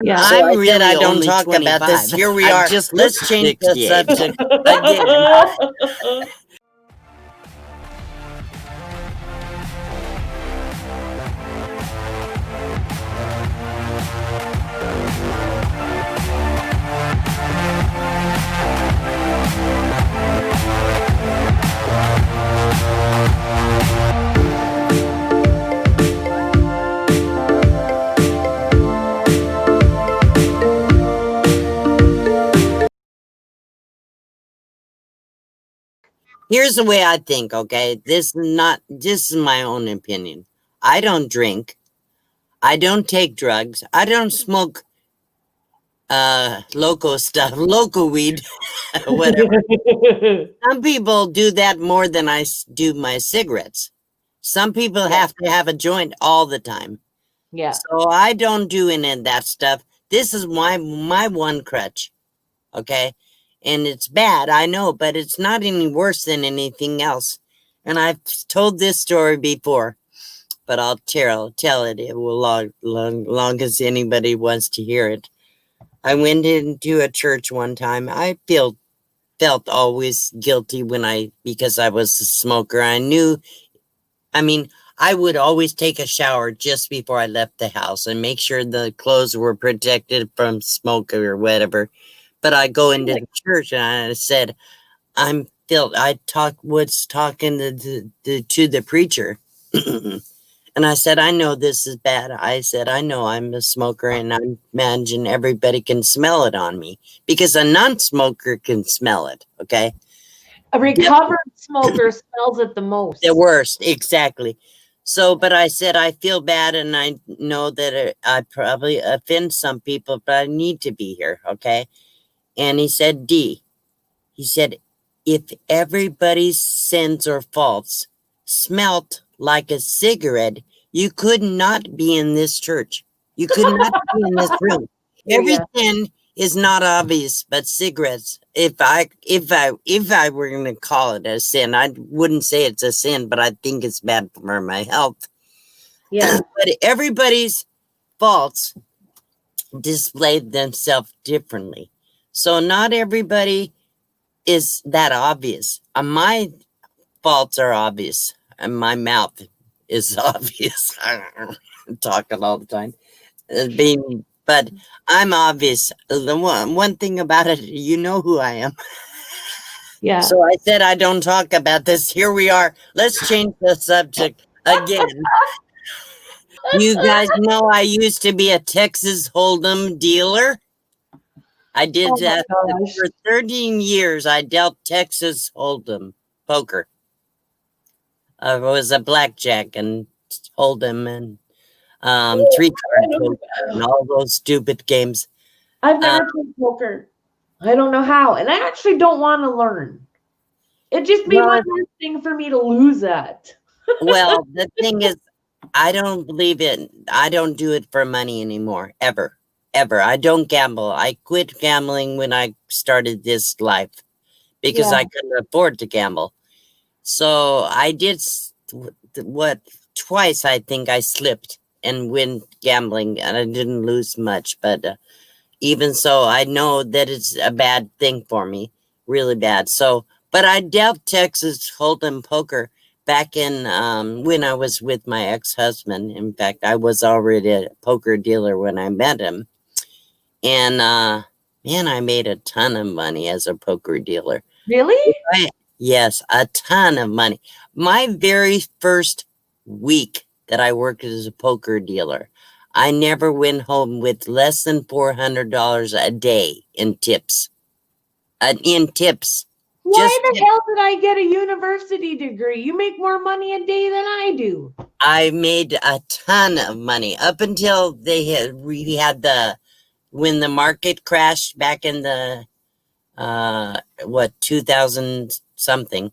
Yeah. So I'm I said I really don't only talk about this. 25. Here we I've are. just Let's looked change the 68. subject again. Here's the way I think, okay? This is my own opinion. I don't drink. I don't take drugs. I don't smoke loco stuff, loco weed, whatever. Some people do that more than do my cigarettes. Some people have to have a joint all the time. Yeah. So I don't do any of that stuff. This is my one crutch, okay? And it's bad, I know, but it's not any worse than anything else. And I've told this story before, but I'll tell it. It will long as anybody wants to hear it. I went into a church one time. I felt always guilty because I was a smoker. I mean, I would always take a shower just before I left the house and make sure the clothes were protected from smoke or whatever. But I go into the church and I said, was talking to the preacher. And I said, I know this is bad. I said, I know I'm a smoker and I imagine everybody can smell it on me because a non-smoker can smell it. Okay. A recovered smoker smells it the most. The worst, exactly. So, but I said, I feel bad and I know that I probably offend some people, but I need to be here, okay? And he said, he said, if everybody's sins or faults smelt like a cigarette, you could not be in this church. You could not be in this room. Every sin is not obvious, but cigarettes. If I were going to call it a sin, I wouldn't say it's a sin, but I think it's bad for my health. Yeah. But everybody's faults displayed themselves differently. So not everybody is that obvious. My faults are obvious, and my mouth is obvious. I'm talking all the time. But I'm obvious. The one thing about it, you know who I am. Yeah. So I said I don't talk about this. Here we are. Let's change the subject again. You guys know I used to be a Texas Hold'em dealer. I did that for 13 years. I dealt Texas Hold'em poker. I was a blackjack and Hold'em and three-card poker and all those stupid games. I've never played poker. I don't know how, and I actually don't want to learn. It'd just be one more thing for me to lose at. Well, the thing is, I don't believe it. I don't do it for money anymore, ever. I don't gamble. I quit gambling when I started this life because I couldn't afford to gamble. So I did twice I think I slipped and went gambling and I didn't lose much. But even so, I know that it's a bad thing for me, really bad. So, but I dealt Texas Hold'em poker back in when I was with my ex-husband. In fact, I was already a poker dealer when I met him. And man, I made a ton of money as a poker dealer. Really? Yes, a ton of money. My very first week that I worked as a poker dealer, I never went home with less than $400 a day in tips. Why the hell did I get a university degree? You make more money a day than I do. I made a ton of money up until we had when the market crashed back in the 2000 something.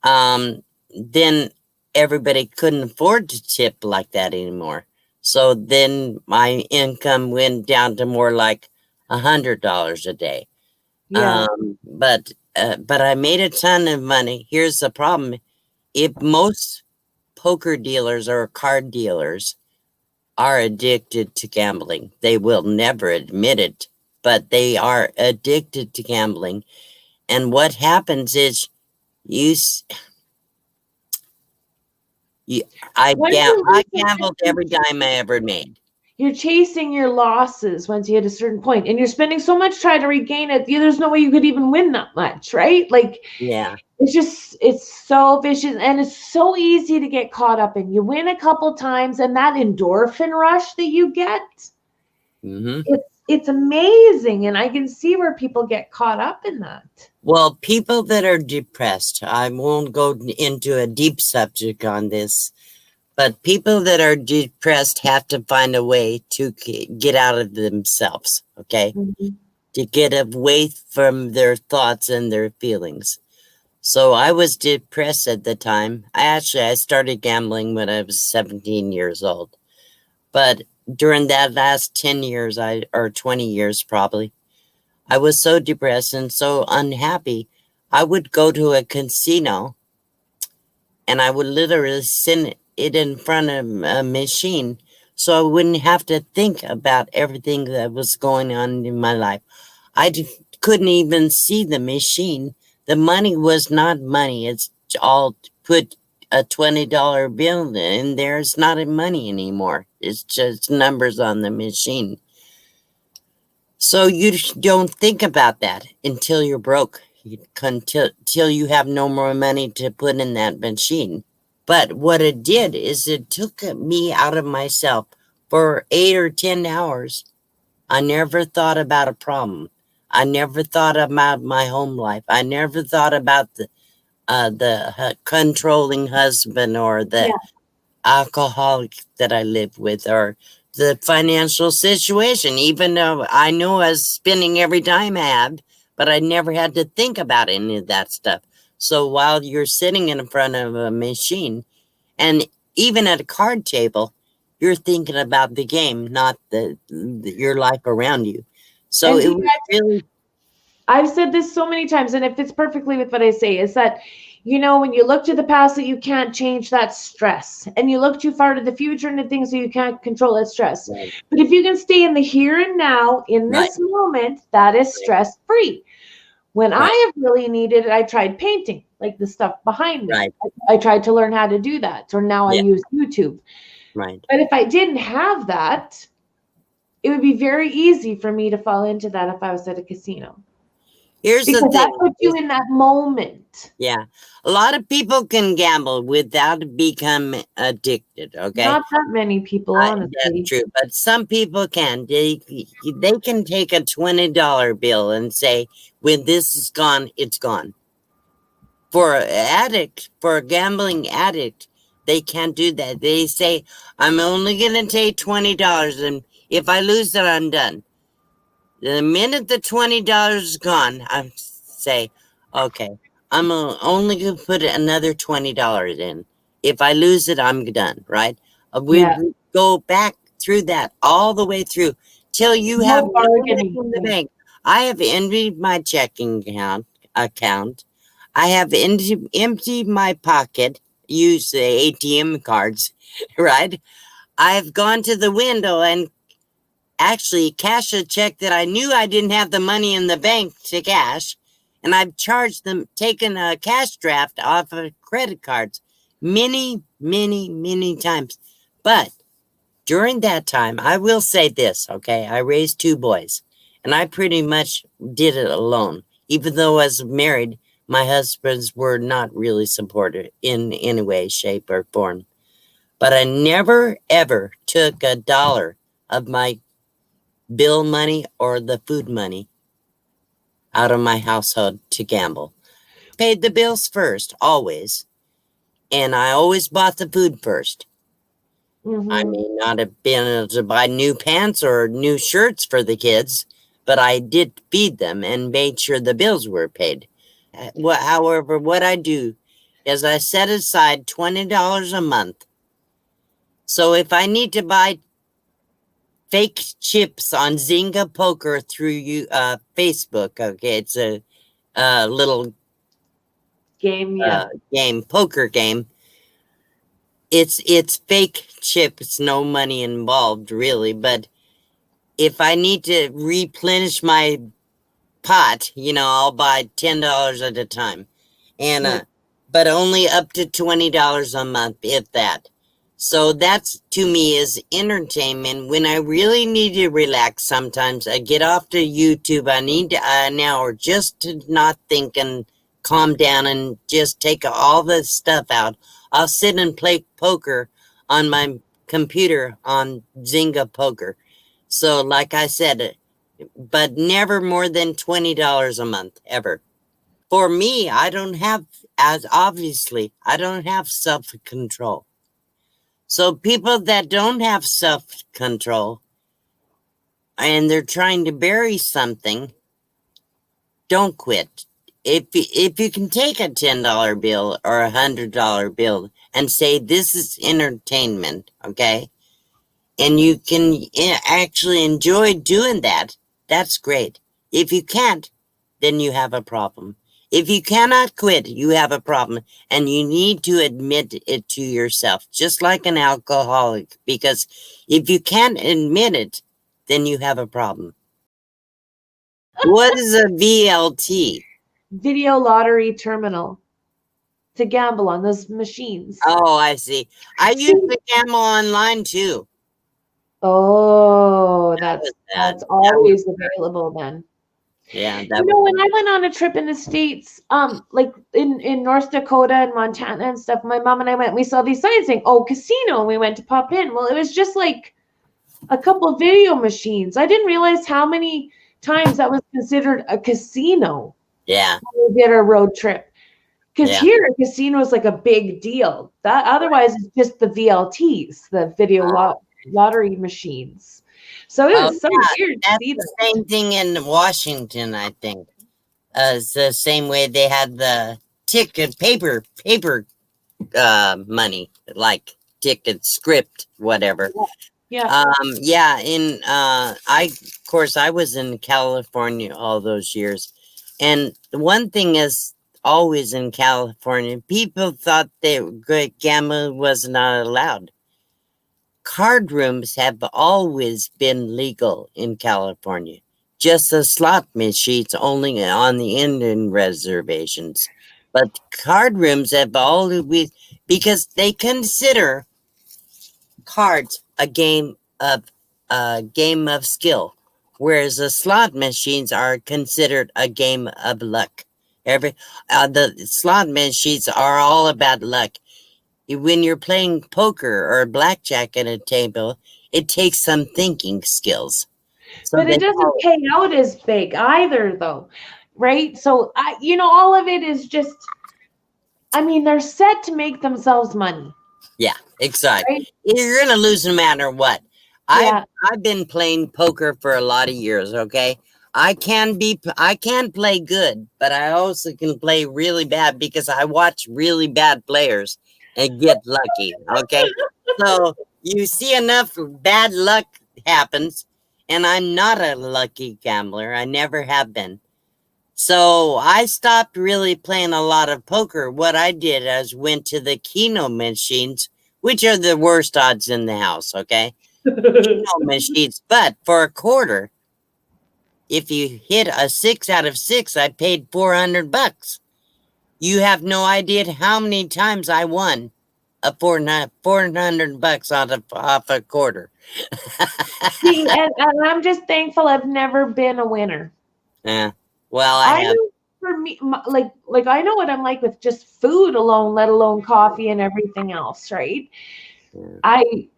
Then everybody couldn't afford to tip like that anymore. So then my income went down to more like $100 a day. Yeah. But I made a ton of money. Here's the problem: if most poker dealers or card dealers are addicted to gambling. They will never admit it, but they are addicted to gambling. And what happens is you, s- you Once you I lose gambled it, every dime I ever made. you're chasing your losses once you hit a certain point, and you're spending so much trying to regain it. There's no way you could even win that much, right? Like Yeah. it's so vicious, and it's so easy to get caught up in. You win a couple times, and that endorphin rush that you get, Hmm. it's amazing, and I can see where people get caught up in that. Well, people that are depressed, I won't go into a deep subject on this, but people that are depressed have to find a way to get out of themselves, okay? Mhm. To get away from their thoughts and their feelings. So I was depressed at the time. I started gambling when I was 17 years old. But during that last 10 years, or 20 years probably, I was so depressed and so unhappy. I would go to a casino and I would literally sit it in front of a machine so I wouldn't have to think about everything that was going on in my life. Couldn't even see the machine. The money was not money. It's all put a $20 bill in there. It's not money anymore. It's just numbers on the machine. So you don't think about that until you're broke, until you have no more money to put in that machine. But what it did is it took me out of myself for 8 or 10 hours. I never thought about a problem. I never thought about my home life. I never thought about the controlling husband or the Yeah. alcoholic that I live with or the financial situation, even though I know I was spending every dime I had, but I never had to think about any of that stuff. So while you're sitting in front of a machine and even at a card table, you're thinking about the game, not your life around you. So And it see, was really I've said this so many times, and it fits perfectly with what I say, is that, when you look to the past that you can't change, that stress. And you look too far to the future and the things that you can't control, that stress. right, But if you can stay in the here and now, in right, this moment, that is stress free. When I right, have really needed it, I tried painting, like the stuff behind me. right, I tried to learn how to do that. So now I yeah, use YouTube. right. But if I didn't have that, it would be very easy for me to fall into that if I was at a casino. Here's the Because that thing. puts you in that moment. Yeah. A lot of people can gamble without become addicted, okay? Not that many people, That's honestly. true, but some people can. They can take a $20 bill and say, when this is gone, it's gone. For an addict, for a gambling addict, they can't do that. They say, I'm only going to take $20, and if I lose it, I'm done. The minute the $20 is gone, I say, okay, I'm only going to put another $20 in. If I lose it, I'm done, right? We Yeah. would go back through that all the way through till you have No no money bargaining. in the Yeah. bank. I have emptied my checking account. I have emptied my pocket, used the ATM cards, right? I've gone to the window and actually cash a check that I knew I didn't have the money in the bank to cash. And I've charged them, taken a cash draft off of credit cards many, many, many times. But during that time, I will say this, okay? I raised two boys and I pretty much did it alone. Even though I was married, my husbands were not really supportive in any way, shape, or form. But I never, ever took a dollar of my bill money or the food money out of my household to gamble. Paid the bills first, always. And I always bought the food first. I Hmm. may not have been able to buy new pants or new shirts for the kids, but I did feed them and made sure the bills were paid. However, what I do is I set aside $20 a month. So if I need to buy fake chips on Zynga Poker through Facebook, okay, it's a little Game, yeah. poker game. it's fake chips, no money involved really, but if I need to replenish my pot, I'll buy $10 at a time. And Yeah. but only up to $20 a month, if that. So that's, to me, is entertainment. When I really need to relax, sometimes I get off to YouTube. I need an hour just to not think and calm down and just take all the stuff out. I'll sit and play poker on my computer on Zynga Poker. So like I said, but never more than $20 a month, ever. For me, I don't have, as obviously, I don't have self-control. So people that don't have self-control and they're trying to bury something, don't quit. If you can take a $10 bill or a $100 bill and say, this is entertainment, okay? And you can actually enjoy doing that, that's great. If you can't, then you have a problem. If you cannot quit, you have a problem, and you need to admit it to yourself, just like an alcoholic, because if you can't admit it, then you have a problem. What is a VLT? Video lottery terminal to gamble on those machines. Oh, I see. I used to gamble online too. Oh, That was bad. that's That was, always available then. yeah, You that was, know, when I went on a trip in the States, like in North Dakota and Montana and stuff, my mom and I went, we saw these signs saying, oh, casino, and we went to pop in. Well, it was just like a couple of video machines. I didn't realize how many times that was considered a casino yeah, when we did our road trip. Because yeah. here, a casino is like a big deal. That otherwise it's just the VLTs, the video lottery machines. So it Oh, was so yeah, weird to that's see the that. same thing in Washington, I think. It's the same way they had the ticket paper money, like ticket script, whatever. Yeah. Yeah, of course I was in California all those years. And the one thing is always in California, people thought that gambling was not allowed. Card rooms have always been legal in California. Just the slot machines only on the Indian reservations. But card rooms have always, because they consider cards a game of skill, whereas the slot machines are considered a game of luck. The slot machines are all about luck. When you're playing poker or blackjack at a table, it takes some thinking skills. So But they it doesn't call it, pay out as big either, though. Right? So all of it is just, I mean, they're set to make themselves money, yeah, exactly. right? You're gonna lose no matter what. I've Yeah. I've been playing poker for a lot of years. Okay, I can play good, but I also can play really bad because I watch really bad players and get lucky. Okay, so you see enough bad luck happens, and I'm not a lucky gambler. I never have been. So I stopped really playing a lot of poker. What I did is went to the Keno machines, which are the worst odds in the house, okay? Keno machines. But for a quarter, if you hit a 6 out of 6, I paid $400. You have no idea how many times I won a $400 off a quarter. See, and I'm just thankful I've never been a winner. Yeah. Well, I I have. know for me, like I know what I'm like with just food alone, let alone coffee and everything else, right? Yeah. I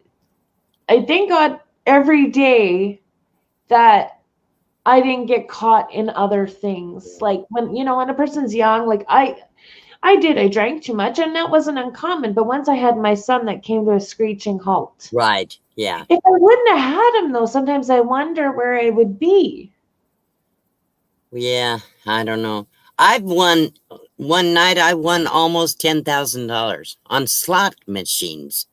I thank God every day that I didn't get caught in other things. Like when a person's young, like I drank too much and that wasn't uncommon, but once I had my son that came to a screeching halt. Right. Yeah. If I wouldn't have had him though, sometimes I wonder where I would be. Yeah, I don't know. I've won one night. I won almost $10,000 on slot machines,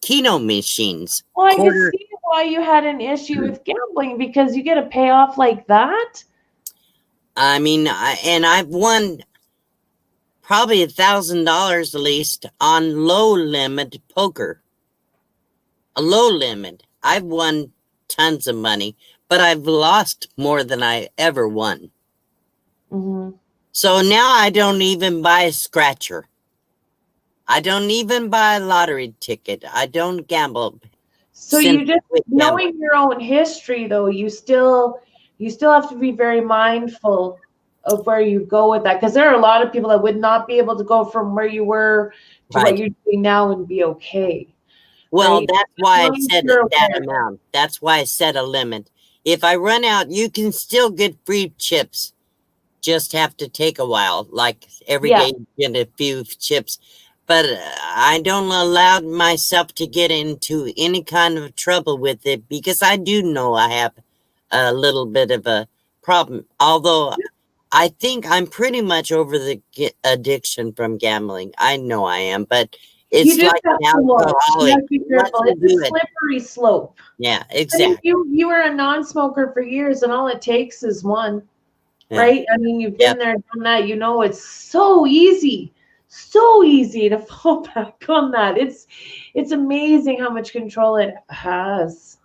Keno machines. Well, I can Quarter. see why you had an issue with gambling because you get a payoff like that. I mean, and I've won probably $1,000 at least on low limit poker. A low limit. I've won tons of money, but I've lost more than I ever won. Mm-hmm. So now I don't even buy a scratcher. I don't even buy a lottery ticket. I don't gamble. So you just knowing your own history, though, you still have to be very mindful of where you go with that, because there are a lot of people that would not be able to go from where you were to what Right. you're doing now and be okay. Well, Right? that's why I As long as said you're that aware. amount. That's why I set a limit. If I run out, you can still get free chips. Just have to take a while. Like every Yeah. day, you get a few chips. But I don't allow myself to get into any kind of trouble with it because I do know I have a little bit of a problem. Although I think I'm pretty much over the addiction from gambling. I know I am, but You it's just like have an to watch. You alcoholic. have to be Once careful. you It's a do it, slippery slope. yeah, I mean, exactly. you were a non-smoker for years, and all it takes is one, Yeah, right? I mean, you've been yep. there, done that. You know, it's so easy to fall back on that. It's amazing how much control it has.